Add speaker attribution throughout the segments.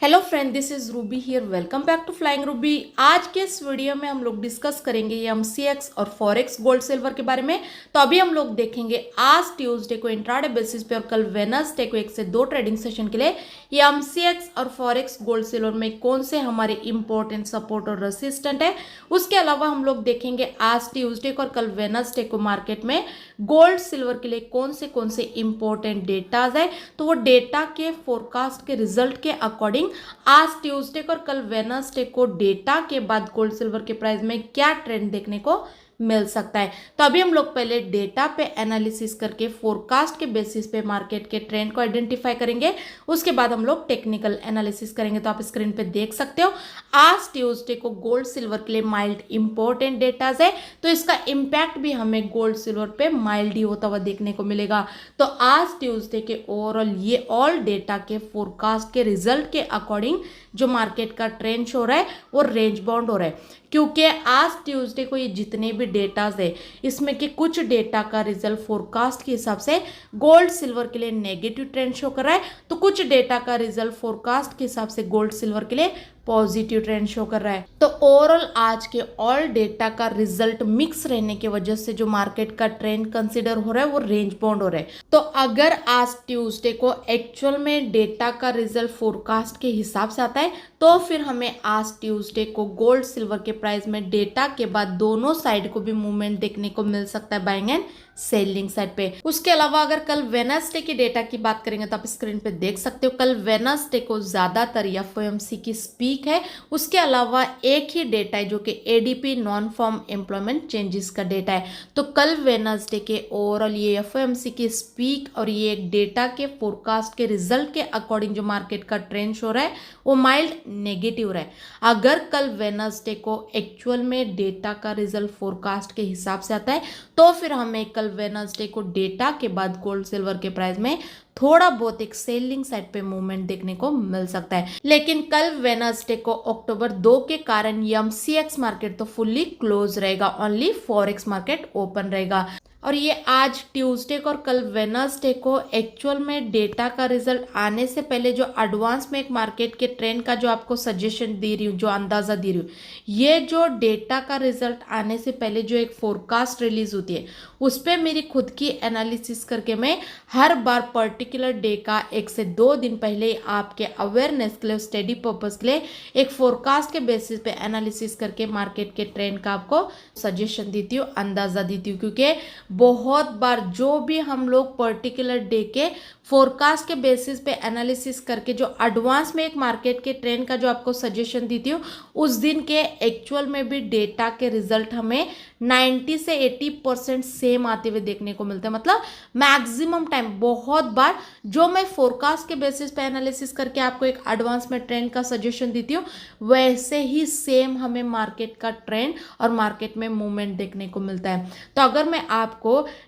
Speaker 1: Hello friend, this is Ruby here. Welcome back to Flying Ruby. आज के इस video में हम लोग डिस्कस करेंगे एमसीएक्स और फॉरेक्स गोल्ड सिल्वर के बारे में। तो अभी हम लोग देखेंगे आज ट्यूसडे को इंट्राडे बेसिस पे और कल वेडनेसडे को 1 से 2 ट्रेडिंग सेशन के लिए ये एमसीएक्स और फॉरेक्स गोल्ड सिल्वर में कौन से हमारे इंपॉर्टेंट सपोर्ट और रेसिस्टेंट है। उसके अलावा हम लोग देखेंगे आज ट्यूसडे को और कल वेडनेसडे को मार्केट में गोल्ड सिल्वर के लिए कौन से इंपॉर्टेंट डेटाज है। तो वो डेटा के फोरकास्ट के रिजल्ट के अकॉर्डिंग आज ट्यूसडे को और कल वेडनेसडे को डेटा के बाद गोल्ड सिल्वर के प्राइस में क्या ट्रेंड देखने को मिल सकता है। तो अभी हम लोग पहले डेटा पे एनालिसिस करके फोरकास्ट के बेसिस पे मार्केट के ट्रेंड को आइडेंटिफाई करेंगे। उसके बाद हम लोग टेक्निकल एनालिसिस करेंगे। तो आप स्क्रीन पे देख सकते हो आज ट्यूसडे को गोल्ड सिल्वर के लिए माइल्ड इंपॉर्टेंट डेटाज है, तो इसका इम्पैक्ट भी हमें गोल्ड सिल्वर पे माइल्ड ही होता हुआ देखने को मिलेगा। तो आज ट्यूसडे के ओवरऑल ये ऑल डेटा के फोरकास्ट के रिजल्ट के अकॉर्डिंग जो मार्केट का ट्रेंड शो रहा है वो रेंज बाउंड हो रहा है, क्योंकि आज ट्यूसडे को ये जितने भी डेटाज है इसमें कि कुछ डेटा का रिजल्ट फोरकास्ट के हिसाब से गोल्ड सिल्वर के लिए नेगेटिव ट्रेंड शो कर रहा है, तो कुछ डेटा का रिजल्ट फोरकास्ट के हिसाब से गोल्ड सिल्वर के लिए पॉजिटिव ट्रेंड शो कर रहा है। तो ओवरऑल आज के ऑल डेटा का रिजल्ट मिक्स रहने की वजह से जो मार्केट का ट्रेंड कंसीडर हो रहा है वो रेंज बाउंड हो रहा है। तो अगर आज ट्यूसडे को एक्चुअल में डेटा का रिजल्ट फोरकास्ट के हिसाब से आता है तो फिर हमें आज ट्यूसडे को गोल्ड सिल्वर के प्राइस में डेटा के बाद दोनों साइड को भी मूवमेंट देखने को मिल सकता है, बाइंग एंड सेलिंग साइड पे। उसके अलावा अगर कल वेडनेसडे की डेटा की बात करेंगे तो आप स्क्रीन पे देख सकते हो कल वेडनेसडे को ज्यादातर एफओएमसी की स्पीक है। उसके अलावा एक ही डेटा है जो कि ADP non farm employment changes का डेटा है। तो कल वेडनेसडे के ओवरऑल ये एफओएमसी की स्पीक और ये एक डेटा के फोरकास्ट के रिजल्ट के अकॉर्डिंग जो मार्केट का ट्रेंड शो रहा है वो माइल्ड नेगेटिव रहा है। अगर कल वेडनेसडे को एक्चुअल में डेटा का रिजल्ट फोरकास्ट के हिसाब से आता है तो फिर हमें कल वेडनेसडे को डेटा के बाद गोल्ड सिल्वर के प्राइस में थोड़ा बहुत एक सेलिंग साइड पे मूवमेंट देखने को मिल सकता है। लेकिन कल वेडनेसडे को अक्टूबर 2 के कारण एमसीएक्स मार्केट तो फुल्ली क्लोज रहेगा, ओनली फॉरेक्स मार्केट ओपन रहेगा। और ये आज ट्यूसडे को और कल वेडनेसडे को एक्चुअल में डेटा का रिजल्ट आने से पहले जो एडवांस में एक मार्केट के ट्रेंड का जो आपको सजेशन दे रही हूँ, जो अंदाजा दे रही हूँ, ये जो डेटा का रिजल्ट आने से पहले जो एक फोरकास्ट रिलीज होती है उस पर मेरी खुद की एनालिसिस करके मैं हर बार पर्टिकुलर डे का 1 से 2 दिन पहले आपके अवेयरनेस के लिए, स्टडी पर्पज के लिए एक फोरकास्ट के बेसिस पे एनालिसिस करके मार्केट के ट्रेंड का आपको सजेशन देती हूँ, अंदाजा देती हूँ। क्योंकि बहुत बार जो भी हम लोग पर्टिकुलर डे के फोरकास्ट के बेसिस पे एनालिसिस करके जो एडवांस में एक मार्केट के ट्रेंड का जो आपको सजेशन देती हूँ उस दिन के एक्चुअल में भी डेटा के रिजल्ट हमें 90 से 80% सेम आते हुए देखने को मिलता है। मतलब मैक्सिमम टाइम बहुत बार जो मैं फोरकास्ट के बेसिस पे एनालिसिस करके आपको एक एडवांस में ट्रेंड का सजेशन देती हूँ वैसे ही सेम हमें मार्केट का ट्रेंड और मार्केट में मूवमेंट देखने को मिलता है। तो अगर मैं आपको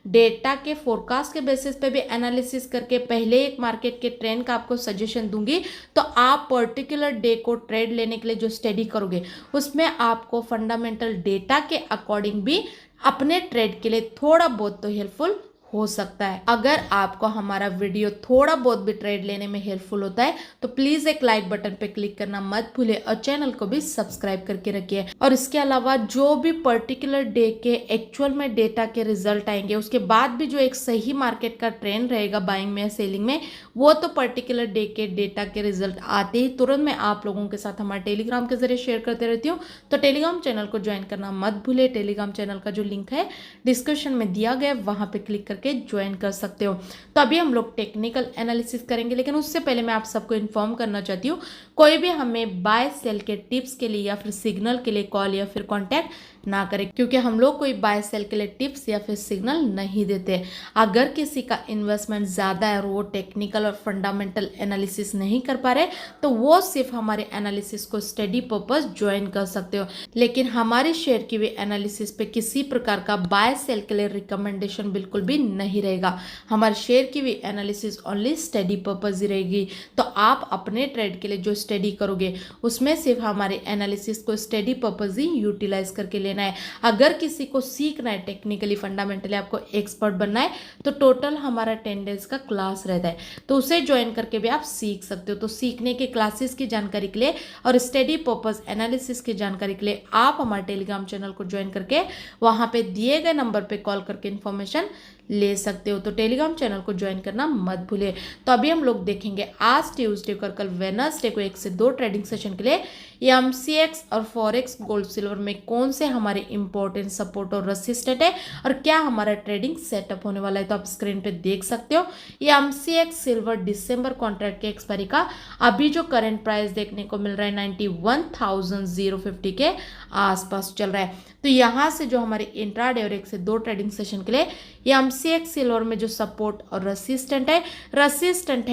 Speaker 1: डेटा के फोरकास्ट के बेसिस पे भी एनालिसिस करके पहले एक मार्केट के ट्रेंड का आपको सजेशन दूंगी तो आप पर्टिकुलर डे को ट्रेड लेने के लिए जो स्टडी करोगे उसमें आपको फंडामेंटल डेटा के अकॉर्डिंग भी अपने ट्रेड के लिए थोड़ा बहुत तो हेल्पफुल हो सकता है। अगर आपको हमारा वीडियो थोड़ा बहुत भी ट्रेड लेने में हेल्पफुल होता है तो प्लीज एक लाइक बटन पे क्लिक करना मत भूले और चैनल को भी सब्सक्राइब करके रखिए। और इसके अलावा जो भी पर्टिकुलर डे के एक्चुअल में डेटा के रिजल्ट आएंगे उसके बाद भी जो एक सही मार्केट का ट्रेंड रहेगा बाइंग में या सेलिंग में, वो तो पर्टिकुलर डे के डेटा के रिजल्ट आते ही तुरंत मैं आप लोगों के साथ हमारे टेलीग्राम के जरिए शेयर करते रहती हूँ। तो टेलीग्राम चैनल को ज्वाइन करना मत भूले। टेलीग्राम चैनल का जो लिंक है डिस्क्रिप्शन में दिया गया, वहां पे क्लिक करके ज्वाइन कर सकते हो। तो अभी हम लोग टेक्निकल एनालिसिस करेंगे, लेकिन उससे पहले मैं आप सबको इन्फॉर्म करना चाहती हूँ कोई भी हमें बाय सेल के टिप्स के लिए या फिर सिग्नल के लिए कॉल या फिर कॉन्टैक्ट ना करें, क्योंकि हम लोग कोई बाय सेल के लिए टिप्स या फिर सिग्नल नहीं देते। अगर किसी का इन्वेस्टमेंट ज़्यादा है और वो टेक्निकल और फंडामेंटल एनालिसिस नहीं कर पा रहे तो वो सिर्फ हमारे एनालिसिस को स्टडी पर्पज ज्वाइन कर सकते हो, लेकिन हमारे शेयर की हुई एनालिसिस पे किसी प्रकार का बाय सेल के लिए रिकमेंडेशन बिल्कुल भी नहीं रहेगा। हमारे शेयर की भी एनालिसिस ओनली स्टडी पर्पज ही रहेगी। तो आप अपने ट्रेड के लिए जो स्टडी करोगे उसमें सिर्फ हमारे एनालिसिस को स्टडी पर्पज ही यूटिलाइज करके लेना है। अगर किसी को सीखना है टेक्निकली फंडामेंटली आपको एक्सपर्ट बनना है तो टोटल हमारा 10 डेज का क्लास रहता है, तो उसे ज्वाइन करके भी आप सीख सकते हो। तो सीखने के क्लासेस की जानकारी के लिए और स्टडी पर्पज एनालिसिस की जानकारी के लिए आप हमारे टेलीग्राम चैनल को ज्वाइन करके वहां पे दिए गए नंबर पे कॉल करके इन्फॉर्मेशन ले सकते हो। तो टेलीग्राम चैनल को ज्वाइन करना मत भूलिए। तो अभी हम लोग देखेंगे आज ट्यूसडे को और कल वेडनेसडे को 1 से 2 ट्रेडिंग सेशन के लिए एमसीएक्स और फॉरेक्स गोल्ड सिल्वर में कौन से हमारे इंपॉर्टेंट सपोर्ट और रेसिस्टेंट है और क्या हमारा ट्रेडिंग सेटअप होने वाला है। तो आप स्क्रीन पे देख सकते हो ये एमसीएक्स सिल्वर दिसंबर कॉन्ट्रैक्ट के एक्सपायरी का अभी जो करंट प्राइस देखने को मिल रहा है 91,050 के आसपास चल रहा है। तो यहाँ से जो हमारे इंट्राडे और 1 से 2 ट्रेडिंग सेशन के लिए ये एमसीएक्स सिल्वर में जो सपोर्ट और रेसिस्टेंट है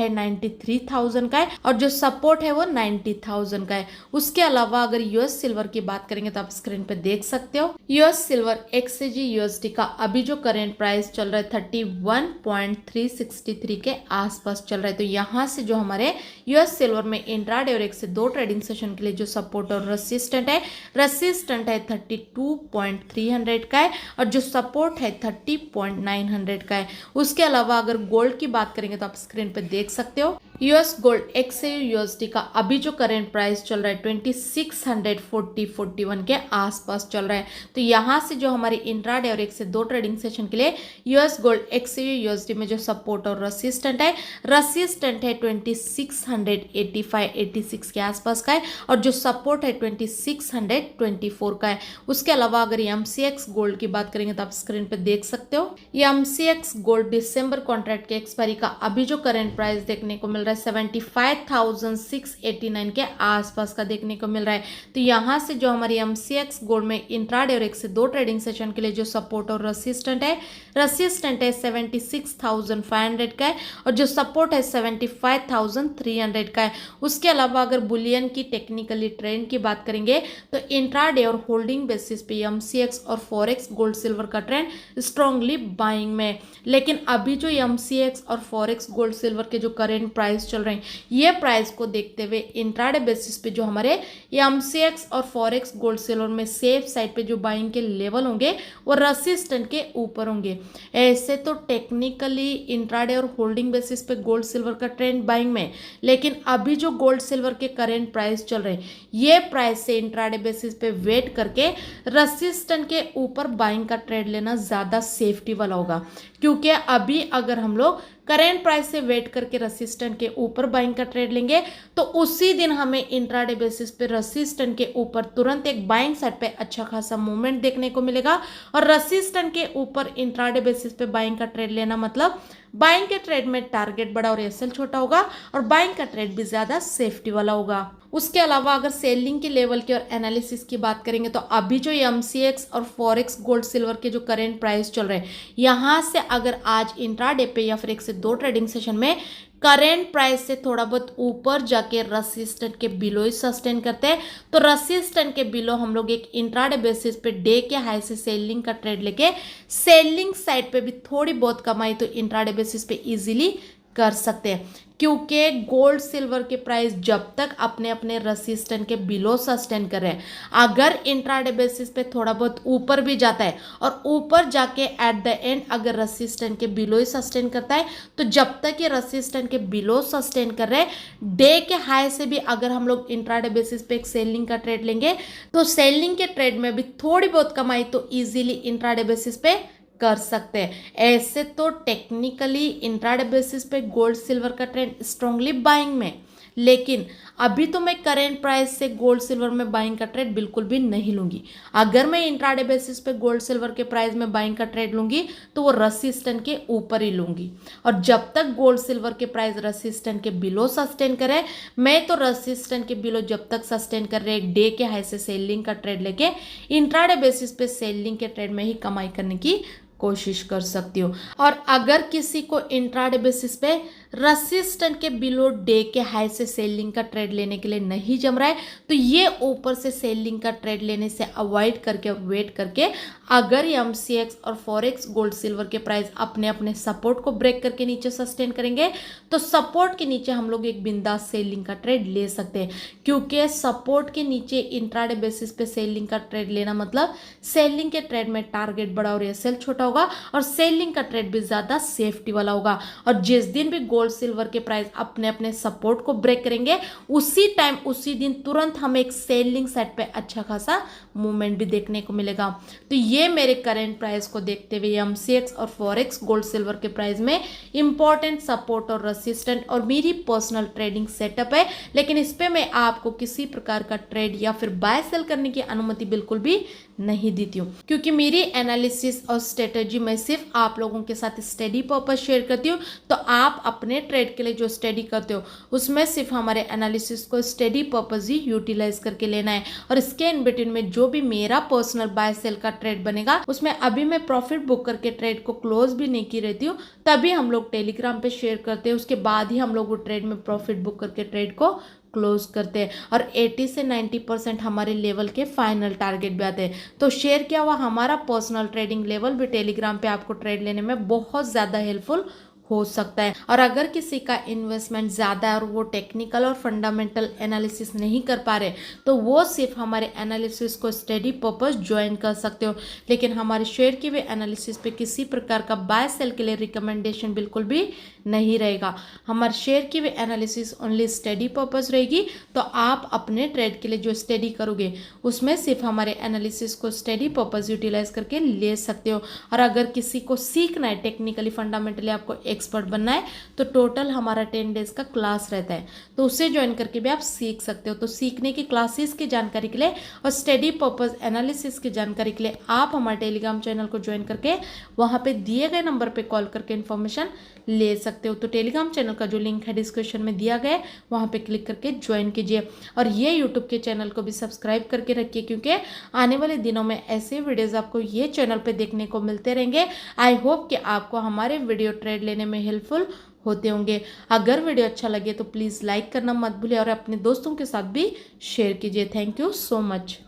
Speaker 1: 93,000 का है और जो सपोर्ट है वो 90,000 का है। उसके अलावा अगर यूएस सिल्वर की बात करेंगे तो आप स्क्रीन पे देख सकते हो यूएस सिल्वर एक्सजेजी यूएसडी का अभी जो करंट प्राइस चल रहा है 31.363 के आसपास चल रहा है। तो यहाँ से जो हमारे यूएस सिल्वर में इंट्राडे और 1 से 2 ट्रेडिंग सेशन के लिए जो सपोर्ट और रेसिस्टेंट है 32.300 का है और जो सपोर्ट है 30.900 का है। उसके अलावा अगर गोल्ड की बात करेंगे तो आप स्क्रीन पे देख सकते हो यूएस गोल्ड एक्सजेयू यूएसडी का अभी जो करंट प्राइस चल रहा है 2641 के आसपास चल रहा है। तो यहाँ से जो हमारी इंट्राडे और 1 से 2 ट्रेडिंग सेशन के लिए यूएस गोल्ड एक्सजेयू यूएसडी में जो सपोर्ट और रेसिस्टेंट है 2685-86 के आसपास का है और जो सपोर्ट है 2624 का है। उसके अलावा अगर एमसीएक्स गोल्ड की बात करेंगे तो आप स्क्रीन पे देख सकते हो ये एमसीएक्स गोल्ड दिसंबर कॉन्ट्रैक्ट के एक्सपायरी का अभी जो करंट प्राइस देखने को मिल रहा है 75,689 के आसपास का देखने को मिल रहा है। तो यहाँ से जो हमारी एमसीएक्स गोल्ड में इंट्राडे और 1 से 2 ट्रेडिंग सेशन के लिए जो सपोर्ट और रेसिस्टेंट है 76,500 का है और जो सपोर्ट है 75,300 का है। उसके अलावा अगर बुलियन की टेक्निकली ट्रेंड की बात करेंगे तो इंट्राडे और होल्डिंग बेसिस पे एमसीएक्स और फॉरेक्स गोल्ड सिल्वर का ट्रेंड स्ट्रांगली बाइंग में, लेकिन अभी जो एमसीएक्स और फॉरेक्स गोल्ड सिल्वर के जो करेंट प्राइस चल रहे हैं ये प्राइस को देखते हुए इंट्राडे बेसिस पे जो हमारे एमसीएक्स और फॉरेक्स गोल्ड सिल्वर में सेफ साइड पे जो बाइंग के लेवल होंगे वो रेसिस्टेंट के ऊपर होंगे। ऐसे तो टेक्निकली इंट्राडे और होल्डिंग बेसिस पे गोल्ड सिल्वर का ट्रेंड बाइंग में, लेकिन अभी जो गोल्ड सिल्वर के करेंट प्राइस चल रहे हैं ये प्राइस से इंट्राडे बेसिस पे वेट करके रेसिस्टेंट के ऊपर बाइंग का ट्रेड लेना ज़्यादा सेफ्टी वाला होगा, क्योंकि अभी अगर हम लोग करेंट प्राइस से वेट करके रेसिस्टेंट के ऊपर बाइंग का ट्रेड लेंगे तो उसी दिन हमें इंट्राडे बेसिस पे रेसिस्टेंट के ऊपर तुरंत एक बाइंग साइड पे अच्छा खासा मूवमेंट देखने को मिलेगा और रेसिस्टेंट के ऊपर इंट्राडे बेसिस पे बाइंग का ट्रेड लेना मतलब बाइंग के ट्रेड में टारगेट बड़ा और एसएल छोटा होगा और बाइंग का ट्रेड भी ज़्यादा सेफ्टी वाला होगा। उसके अलावा अगर सेलिंग के लेवल की और एनालिसिस की बात करेंगे तो अभी जो एमसीएक्स और फॉरेक्स गोल्ड सिल्वर के जो करेंट प्राइस चल रहे हैं यहाँ से अगर आज इंट्राडे पे या फिर 1 से 2 ट्रेडिंग सेशन में करेंट प्राइस से थोड़ा बहुत ऊपर जाके रेसिस्टेंट के बिलो ही सस्टेन करते हैं तो रेसिस्टेंट के बिलो हम लोग एक इंट्राडे बेसिस पे डे के हाई से सेलिंग का ट्रेड लेके सेलिंग साइड पे भी थोड़ी बहुत कमाई तो इंट्राडे बेसिस पे इजीली कर सकते हैं, क्योंकि गोल्ड सिल्वर के प्राइस जब तक अपने अपने रेसिस्टेंट के बिलो सस्टेन कर रहे हैं, अगर इंट्राडे बेसिस पे थोड़ा बहुत ऊपर भी जाता है और ऊपर जाके एट द एंड अगर रेसिस्टेंट के बिलो ही सस्टेन करता है तो जब तक ये रेसिस्टेंट के बिलो सस्टेन कर रहे हैं डे के हाई से भी अगर हम लोग इंट्राडे बेसिस पे एक सेलिंग का ट्रेड लेंगे तो सेलिंग के ट्रेड में भी थोड़ी बहुत कमाई तो इजीली इंट्राडे बेसिस पे कर सकते हैं। ऐसे तो टेक्निकली इंट्राडे बेसिस पे गोल्ड सिल्वर का ट्रेंड स्ट्रांगली बाइंग में, लेकिन अभी तो मैं करेंट प्राइस से गोल्ड सिल्वर में बाइंग का ट्रेड बिल्कुल भी नहीं लूंगी। अगर मैं इंट्राडे बेसिस पे गोल्ड सिल्वर के प्राइस में बाइंग का ट्रेड लूंगी तो वो रेसिस्टेंट के ऊपर ही लूंगी और जब तक गोल्ड सिल्वर के प्राइस रेसिस्टेंट के बिलो सस्टेन करे मैं तो रेसिस्टेंट के बिलो जब तक सस्टेन कर रहे डे के हाई से सेलिंग का ट्रेड लेके इंट्राडे बेसिस पे सेलिंग के ट्रेड में ही कमाई करने की कोशिश कर सकती हो। और अगर किसी को इंट्राडे बेसिस पे रेसिस्टेंट के बिलो डे के हाई से सेलिंग का ट्रेड लेने के लिए नहीं जम रहा है, तो ये ऊपर से सेलिंग का ट्रेड लेने से अवॉइड करके और वेट करके अगर ये MCX और फॉरेक्स गोल्ड सिल्वर के प्राइस अपने अपने सपोर्ट को ब्रेक करके नीचे सस्टेन करेंगे, तो सपोर्ट के नीचे हम लोग एक बिंदास सेलिंग का ट्रेड ले सकते हैं। क्योंकि सपोर्ट के नीचे इंट्राडे बेसिस पे सेलिंग का ट्रेड लेना मतलब सेलिंग के ट्रेड में टारगेट बड़ा और एसएल छोटा होगा और सेलिंग का ट्रेड भी ज्यादा सेफ्टी वाला होगा। और जिस दिन भी गोल्ड सिल्वर के प्राइस अपने अपने सपोर्ट को ब्रेक करेंगे, उसी टाइम उसी दिन तुरंत हमें एक सेलिंग सेट पे अच्छा खासा मूवमेंट भी देखने को मिलेगा। तो ये मेरे करंट प्राइस को देखते हुए MCX और फॉरेक्स गोल्ड सिल्वर के प्राइस में इंपॉर्टेंट सपोर्ट और रेसिस्टेंट और मेरी पर्सनल ट्रेडिंग सेटअप है। लेकिन इस पे मैं आपको किसी प्रकार का ट्रेड या फिर बाय सेल करने की अनुमति बिल्कुल भी नहीं देती हूँ, क्योंकि मेरी एनालिसिस और स्ट्रेटेजी मैं सिर्फ आप लोगों के साथ स्टडी पर्पज शेयर करती हूँ। तो आप अपने ट्रेड के लिए जो स्टडी करते हो उसमें सिर्फ हमारे एनालिसिस को स्टडी पर्पज ही यूटिलाइज करके लेना है। और इसके इन बिटवीन में जो भी मेरा पर्सनल बाय सेल का ट्रेड बनेगा उसमें अभी मैं प्रॉफिट बुक करके ट्रेड को क्लोज भी नहीं की रहती हूँ, तभी हम लोग टेलीग्राम पे शेयर करते हैं। उसके बाद ही हम लोग वो ट्रेड में प्रॉफिट बुक करके ट्रेड को क्लोज करते हैं और 80 से 90% हमारे लेवल के फाइनल टारगेट भी आते हैं। तो शेयर किया हुआ हमारा पर्सनल ट्रेडिंग लेवल भी टेलीग्राम पे आपको ट्रेड लेने में बहुत ज़्यादा हेल्पफुल हो सकता है। और अगर किसी का इन्वेस्टमेंट ज़्यादा है और वो टेक्निकल और फंडामेंटल एनालिसिस नहीं कर पा रहे, तो वो सिर्फ हमारे एनालिसिस को स्टडी पर्पस ज्वाइन कर सकते हो। लेकिन हमारे शेयर की भी एनालिसिस पे किसी प्रकार का बाय सेल के लिए रिकमेंडेशन बिल्कुल भी नहीं रहेगा। हमारे शेयर की भी एनालिसिस ओनली स्टडी पर्पस रहेगी। तो आप अपने ट्रेड के लिए जो स्टडी करोगे उसमें सिर्फ हमारे एनालिसिस को स्टडी पर्पस यूटिलाइज करके ले सकते हो। और अगर किसी को सीखना है टेक्निकली फंडामेंटली आपको एक्सपर्ट बनना है, तो टोटल हमारा 10 डेज का क्लास रहता है, तो उसे ज्वाइन करके भी आप सीख सकते हो। तो सीखने की क्लासेस की जानकारी के लिए और स्टडी पर्पस एनालिसिस की जानकारी के लिए आप हमारे टेलीग्राम चैनल को ज्वाइन करके वहाँ पे दिए गए नंबर पे कॉल करके इन्फॉर्मेशन ले सकते हो। तो टेलीग्राम चैनल का जो लिंक है डिस्क्रिप्शन में दिया गया है, वहाँ पे क्लिक करके ज्वाइन कीजिए। और ये यूट्यूब के चैनल को भी सब्सक्राइब करके रखिए, क्योंकि आने वाले दिनों में ऐसे वीडियोज़ आपको ये चैनल पे देखने को मिलते रहेंगे। आई होप कि आपको हमारे वीडियो ट्रेड लेने में हेल्पफुल होते होंगे। अगर वीडियो अच्छा लगे तो प्लीज़ लाइक करना मत भूलिए और अपने दोस्तों के साथ भी शेयर कीजिए। Thank you so much.